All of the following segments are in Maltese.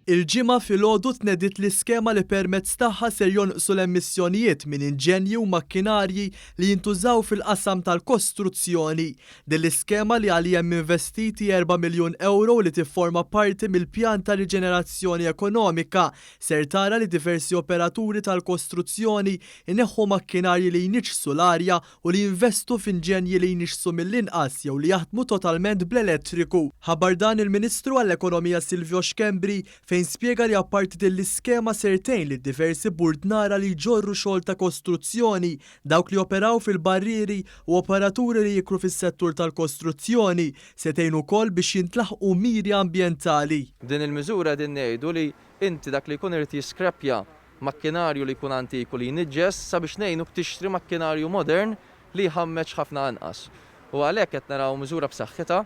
Il-ġimgħa filgħodu tnediet l-iskema li permezz tagħha ser jonqsu l-emissjonijiet minn inġenji u makkinarji li jintużaw fil-qasam tal-kostruzzjoni. Din l-iskema li għalija hemm investiti 4 miljun euro li tifforma parti mill-pjan ta' riġenerazzjoni ekonomika ser tara li diversi operaturi tal-kostruzzjoni ineħħu makkinarji li jniġsu l-arja u li jinvestu f'inġenji li jniġsu mill-inqas jew li jaħdmu totalment bl-elettriku. Ħabar dan il-Ministru għall-Ekonomija Silvio Xkembri fejn spjega li apparti dell-iskema sertejn li diversi burdnara li jġorru xogħol ta' kostruzzjoni, dawk li operaw fil-barrieri u operaturi li jikru fis-settur tal-kostruzzjoni setejn ukoll biex jintlaħqu miri ambjentali. Din il-miżura din ngħidu li inti dak li jkun irid jiskrappja makkinarju li jkun antiku li jniġġes sabiex ngħinuk tixtri makkinarju modern li jħammeġ ħafna anqas. U għalhekk qed naraw miżura b'saħħitha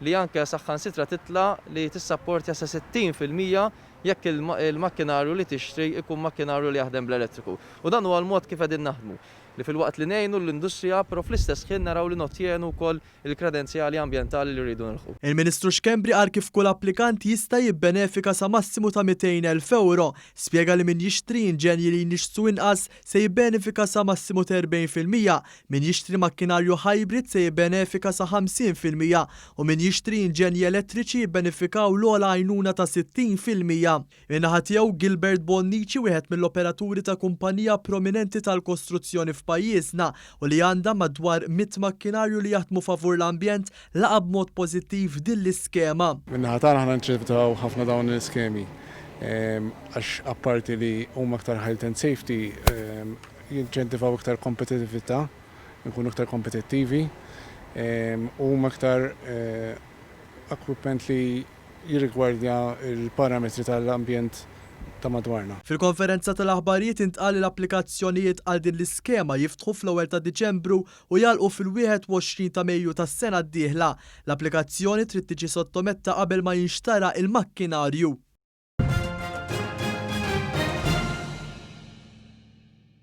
li anke saħħansitra titla' li tissapportja sa 60% jekk il-makkinarju li tixtri ikun makkinarju li jaħdem bl-elettriku. U dan huwa l-mod kif qegħdin naħdmu. Li fil-waqt li ngħinu l-industrija però fl-istess ħin naraw li nottienu wkoll il-kredenzjali ambjentali li rridu nilħu. Il-Ministru Xkembri qal kif kull applikant jista' jibbenefika sa massimu ta' 200,000 euro. Spjega li min jixtri inġenji li jnixsu inqas se jibbenefika sa massimu ta' 40%, min jixtri makkinarju hybrid se jibbenefika sa 50% u min jixtri inġenji elettriċi jibbenefikaw l-ogħla għajnuna ta' 60%. Min-naħa tiegħu Gilbert Bonnici, wieħed mill-operaturi ta' kumpanija prominenti tal-kostruzzjoni f'pajjiżna u li għandha madwar 100 makkinarju li jaħdmu favur l-ambjent laqab mod pożittiv din l-iskema. Min-naħa tagħna aħna nċevtaw ħafna dawn l-iskemi għax apparti li huma aktar health and safety jinċentivaw aktar kompetitività, nkunu aktar kompetittivi, huma aktar equipment li jirrigwardja il-parametri tal-ambjent ta' madwarna. Fil-konferenza tal-aħbarijiet intqal l-applikazzjonijiet għal din l-iskema jiftħu fl-1 ta' Diċembru u jalqu fil-21 ta' Mejju tas-sena d-dieħla. L-applikazzjoni trid tiġi sottometta qabel ma jinxtara il-makkinarju.